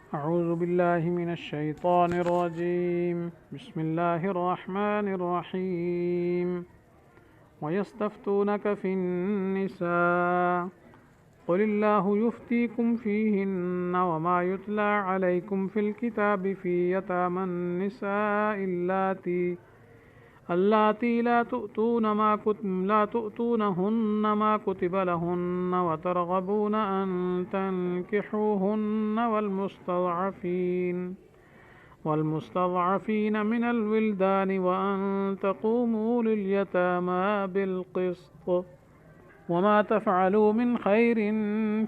أعوذ بالله من الشيطان الرجيم بسم الله الرحمن الرحيم ويستفتونك في النساء قل الله يفتيكم فيهن وما يتلى عليكم في الكتاب في يتامى النساء اللاتي لا تؤتونهن ما كتب لهن وترغبون أن تنكحوهن والمستضعفين من الولدان وأن تقوموا لليتامى بالقسط وما تفعلوا من خير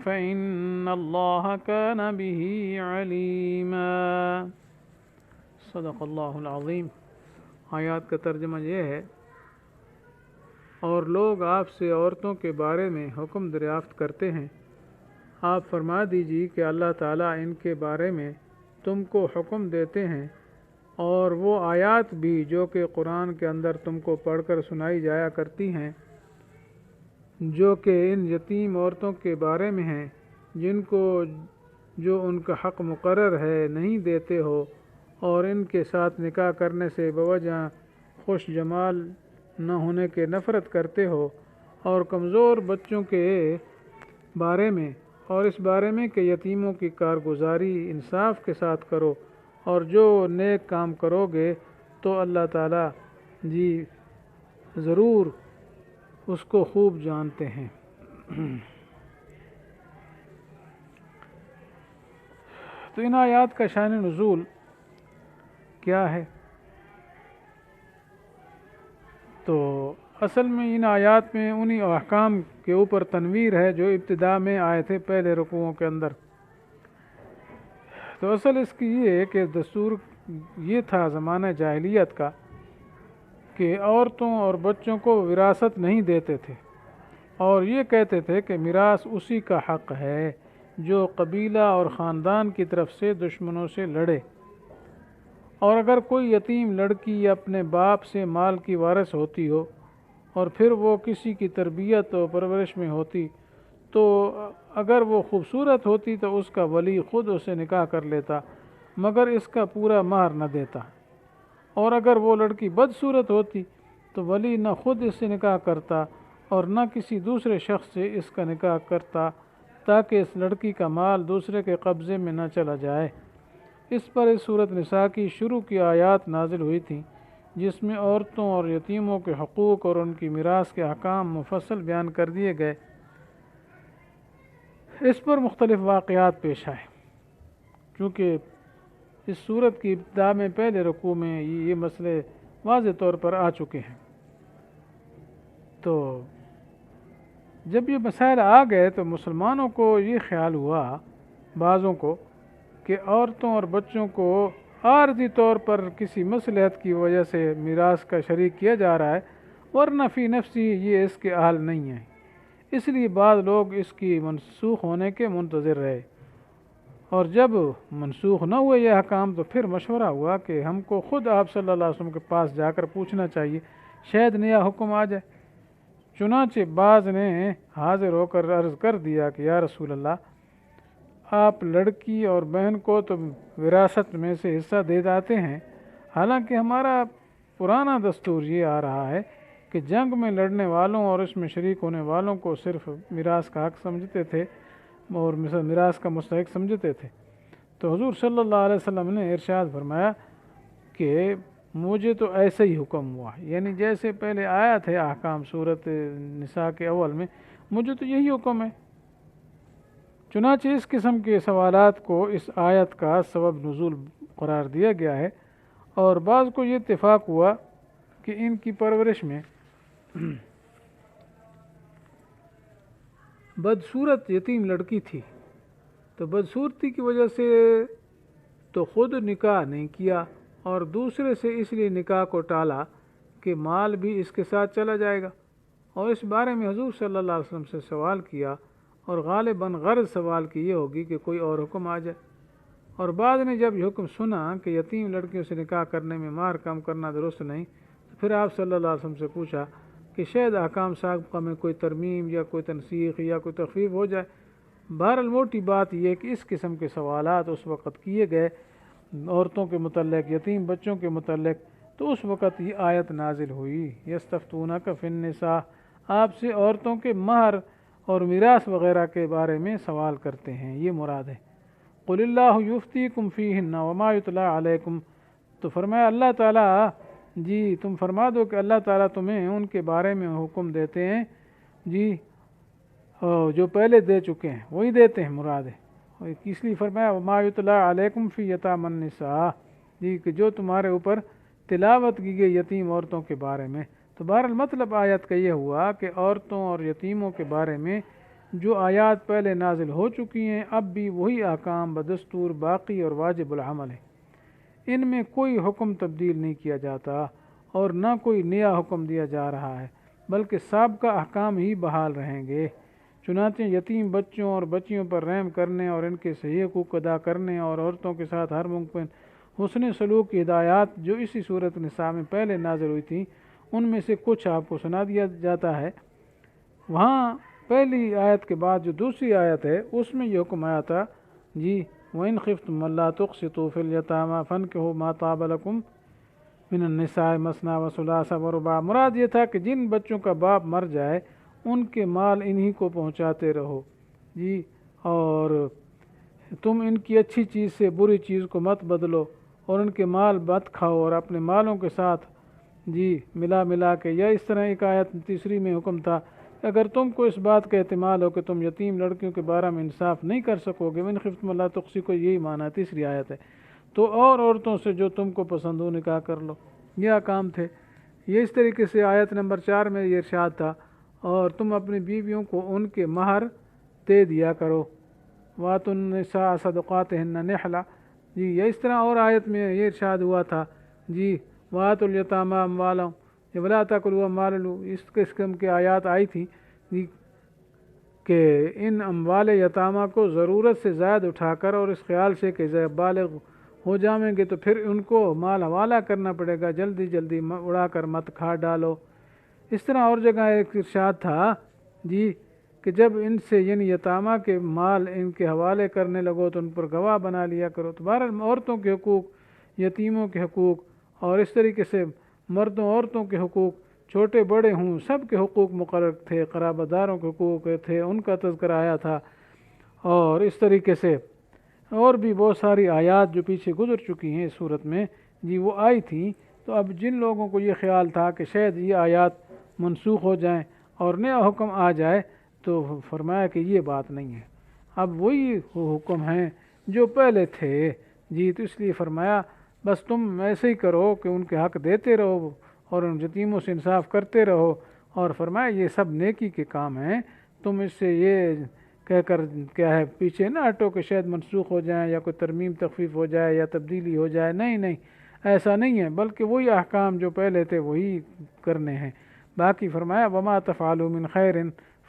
فإن الله كان به عليما صدق اللہ العظیم۔ آیات کا ترجمہ یہ ہے، اور لوگ آپ سے عورتوں کے بارے میں حکم دریافت کرتے ہیں، آپ فرما دیجیے کہ اللہ تعالیٰ ان کے بارے میں تم کو حکم دیتے ہیں، اور وہ آیات بھی جو کہ قرآن کے اندر تم کو پڑھ کر سنائی جایا کرتی ہیں، جو کہ ان یتیم عورتوں کے بارے میں ہیں جن کو جو ان کا حق مقرر ہے نہیں دیتے ہو، اور ان کے ساتھ نکاح کرنے سے بوجہ خوش جمال نہ ہونے کے نفرت کرتے ہو، اور کمزور بچوں کے بارے میں، اور اس بارے میں کہ یتیموں کی کارگزاری انصاف کے ساتھ کرو، اور جو نیک کام کرو گے تو اللہ تعالیٰ جی ضرور اس کو خوب جانتے ہیں۔ تو ان آیات کا شان نزول کیا ہے؟ تو اصل میں ان آیات میں انہی احکام کے اوپر تنویر ہے جو ابتدا میں آئے تھے پہلے رکوعوں کے اندر۔ تو اصل اس کی یہ ہے کہ دستور یہ تھا زمانہ جاہلیت کا کہ عورتوں اور بچوں کو وراثت نہیں دیتے تھے، اور یہ کہتے تھے کہ میراث اسی کا حق ہے جو قبیلہ اور خاندان کی طرف سے دشمنوں سے لڑے، اور اگر کوئی یتیم لڑکی اپنے باپ سے مال کی وارث ہوتی ہو اور پھر وہ کسی کی تربیت و پرورش میں ہوتی، تو اگر وہ خوبصورت ہوتی تو اس کا ولی خود اسے نکاح کر لیتا مگر اس کا پورا مہر نہ دیتا، اور اگر وہ لڑکی بدصورت ہوتی تو ولی نہ خود اس سے نکاح کرتا اور نہ کسی دوسرے شخص سے اس کا نکاح کرتا، تاکہ اس لڑکی کا مال دوسرے کے قبضے میں نہ چلا جائے۔ اس پر اس سورۃ نساء کی شروع کی آیات نازل ہوئی تھیں، جس میں عورتوں اور یتیموں کے حقوق اور ان کی میراث کے احکام مفصل بیان کر دیے گئے۔ اس پر مختلف واقعات پیش آئے، کیونکہ اس سورت کی ابتدا میں پہلے رکوع میں یہ مسئلے واضح طور پر آ چکے ہیں۔ تو جب یہ مسائل آ گئے تو مسلمانوں کو یہ خیال ہوا، بعضوں کو، کہ عورتوں اور بچوں کو عارضی طور پر کسی مصلحت کی وجہ سے میراث کا شریک کیا جا رہا ہے، ورنہ فی نفسی یہ اس کے اہل نہیں ہیں۔ اس لیے بعض لوگ اس کی منسوخ ہونے کے منتظر رہے، اور جب منسوخ نہ ہوئے یہ احکام تو پھر مشورہ ہوا کہ ہم کو خود آپ صلی اللہ علیہ وسلم کے پاس جا کر پوچھنا چاہیے، شاید نیا حکم آ جائے۔ چنانچہ بعض نے حاضر ہو کر عرض کر دیا کہ یا رسول اللہ، آپ لڑکی اور بہن کو تو وراثت میں سے حصہ دے جاتے ہیں، حالانکہ ہمارا پرانا دستور یہ آ رہا ہے کہ جنگ میں لڑنے والوں اور اس میں شریک ہونے والوں کو صرف میراث کا حق سمجھتے تھے اور میراث کا مستحق سمجھتے تھے۔ تو حضور صلی اللہ علیہ وسلم نے ارشاد فرمایا کہ مجھے تو ایسا ہی حکم ہوا، یعنی جیسے پہلے آیا تھے احکام سورۃ نساء کے اول میں، مجھے تو یہی حکم ہے۔ چنانچہ اس قسم کے سوالات کو اس آیت کا سبب نزول قرار دیا گیا ہے، اور بعض کو یہ اتفاق ہوا کہ ان کی پرورش میں بدصورت یتیم لڑکی تھی، تو بدصورتی کی وجہ سے تو خود نکاح نہیں کیا اور دوسرے سے اس لیے نکاح کو ٹالا کہ مال بھی اس کے ساتھ چلا جائے گا، اور اس بارے میں حضور صلی اللہ علیہ وسلم سے سوال کیا، اور غالباً غرض سوال کی یہ ہوگی کہ کوئی اور حکم آ جائے۔ اور بعض نے جب یہ حکم سنا کہ یتیم لڑکیوں سے نکاح کرنے میں مہر کم کرنا درست نہیں، تو پھر آپ صلی اللہ علیہ وسلم سے پوچھا کہ شاید احکام سابقہ میں کوئی ترمیم یا کوئی تنسیخ یا کوئی تخفیف ہو جائے۔ بہرحال موٹی بات یہ ہے کہ اس قسم کے سوالات اس وقت کیے گئے عورتوں کے متعلق، یتیم بچوں کے متعلق، تو اس وقت یہ آیت نازل ہوئی یستفتونک فی النساء، آپ سے عورتوں کے مہر اور میراث وغیرہ کے بارے میں سوال کرتے ہیں، یہ مراد ہے۔ قل اللہ یفتیکم فیہن وما یتلی علیکم، تو فرمایا اللہ تعالیٰ جی تم فرما دو کہ اللہ تعالیٰ تمہیں ان کے بارے میں حکم دیتے ہیں جی جو پہلے دے چکے ہیں، وہی دیتے ہیں مراد ہے۔ اس لیے فرمایا وما یتلی علیکم فی یتامی النساء، جی کہ جو تمہارے اوپر تلاوت کی گئی یتیم عورتوں کے بارے میں۔ تو بہرحال مطلب آیت کا یہ ہوا کہ عورتوں اور یتیموں کے بارے میں جو آیات پہلے نازل ہو چکی ہیں اب بھی وہی احکام بدستور باقی اور واجب العمل ہے، ان میں کوئی حکم تبدیل نہیں کیا جاتا اور نہ کوئی نیا حکم دیا جا رہا ہے، بلکہ سابقہ احکام ہی بحال رہیں گے۔ چنانچہ یتیم بچوں اور بچیوں پر رحم کرنے اور ان کے صحیح حقوق ادا کرنے اور عورتوں کے ساتھ ہر ممکن حسن سلوک کی ہدایات جو اسی صورت نساء میں پہلے نازل ہوئی تھیں، ان میں سے کچھ آپ کو سنا دیا جاتا ہے۔ وہاں پہلی آیت کے بعد جو دوسری آیت ہے اس میں یہ حکم آیا تھا جی وَإِنْ خِفْتُمْ أَلَّا تُقْسِطُوا فِي الْيَتَامَى فَانكِحُوا مَا طَابَ لَكُم مِنَ النِّسَاءِ مَثْنَىٰ وَثُلَاثَ وَرُبَاعَ، مراد یہ تھا کہ جن بچوں کا باپ مر جائے ان کے مال انہی کو پہنچاتے رہو جی، اور تم ان کی اچھی چیز سے بری چیز کو مت بدلو اور ان کے مال مت کھاؤ اور اپنے مالوں کے ساتھ جی ملا کے، یا اس طرح ایک آیت تیسری میں حکم تھا اگر تم کو اس بات کا احتمال ہو کہ تم یتیم لڑکیوں کے بارے میں انصاف نہیں کر سکو گے، وَإِنْ خِفْتُمْ أَلَّا تُقْسِطُوا یہی معنی تیسری آیت ہے، تو اور عورتوں سے جو تم کو پسند ہو نکاح کر لو، یہ احکام تھے۔ یہ اس طریقے سے آیت نمبر 4 میں یہ ارشاد تھا اور تم اپنی بیویوں کو ان کے مہر دے دیا کرو، وَآتُوا النِّسَاءَ صَدُقَاتِهِنَّ نِحْلَةً، جی یہ اس طرح اور آیت میں یہ ارشاد ہوا تھا جی وَآتُوا الْيَتَامَىٰ أَمْوَالَهُمْ وَلَا تَأْكُلُوا أَمْوَالَهُمْ، اس قسم کی آیات آئی تھی جی کہ ان اموال یتامہ کو ضرورت سے زائد اٹھا کر اور اس خیال سے کہ جب بالغ ہو جائیں گے تو پھر ان کو مال حوالہ کرنا پڑے گا، جلدی اڑا کر مت کھا ڈالو۔ اس طرح اور جگہ ایک ارشاد تھا جی کہ جب ان سے یعنی یتامہ کے مال ان کے حوالے کرنے لگو تو ان پر گواہ بنا لیا کرو۔ تو بہرحال عورتوں کے حقوق، یتیموں کے حقوق اور اس طریقے سے مردوں عورتوں کے حقوق، چھوٹے بڑے ہوں سب کے حقوق مقرر تھے، قرابت داروں کے حقوق تھے، ان کا تذکرہ آیا تھا، اور اس طریقے سے اور بھی بہت ساری آیات جو پیچھے گزر چکی ہیں اس صورت میں جی وہ آئی تھیں۔ تو اب جن لوگوں کو یہ خیال تھا کہ شاید یہ آیات منسوخ ہو جائیں اور نیا حکم آ جائے تو فرمایا کہ یہ بات نہیں ہے، اب وہی حکم ہیں جو پہلے تھے جی، تو اس لیے فرمایا بس تم ایسے ہی کرو کہ ان کے حق دیتے رہو اور ان یتیموں سے انصاف کرتے رہو، اور فرمایا یہ سب نیکی کے کام ہیں، تم اس سے یہ کہہ کر کیا ہے پیچھے نہ ہٹو کہ شاید منسوخ ہو جائیں یا کوئی ترمیم تخفیف ہو جائے یا تبدیلی ہو جائے، نہیں ایسا نہیں ہے، بلکہ وہی احکام جو پہلے تھے وہی کرنے ہیں۔ باقی فرمایا وما تفعلوا من خیر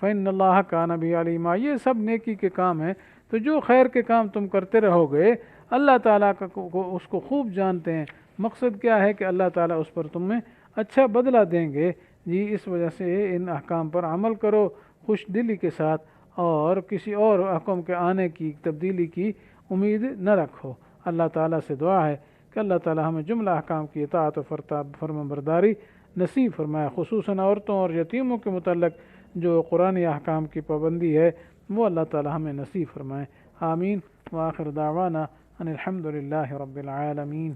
فإن اللہ کان بہ علیما، یہ سب نیکی کے کام ہیں، تو جو خیر کے کام تم کرتے رہو گے اللہ تعالیٰ کو اس کو خوب جانتے ہیں۔ مقصد کیا ہے کہ اللہ تعالیٰ اس پر تمہیں اچھا بدلہ دیں گے جی، اس وجہ سے ان احکام پر عمل کرو خوش دلی کے ساتھ اور کسی اور حکم کے آنے کی تبدیلی کی امید نہ رکھو۔ اللہ تعالیٰ سے دعا ہے کہ اللہ تعالیٰ ہمیں جملہ احکام کی اطاعت و فرمانبرداری نصیب فرمائے، خصوصاً عورتوں اور یتیموں کے متعلق جو قرآنی احکام کی پابندی ہے وہ اللہ تعالیٰ ہمیں نصیب فرمائے۔ آمین۔ وآخر دعوانا ان الحمد للہ رب العالمین۔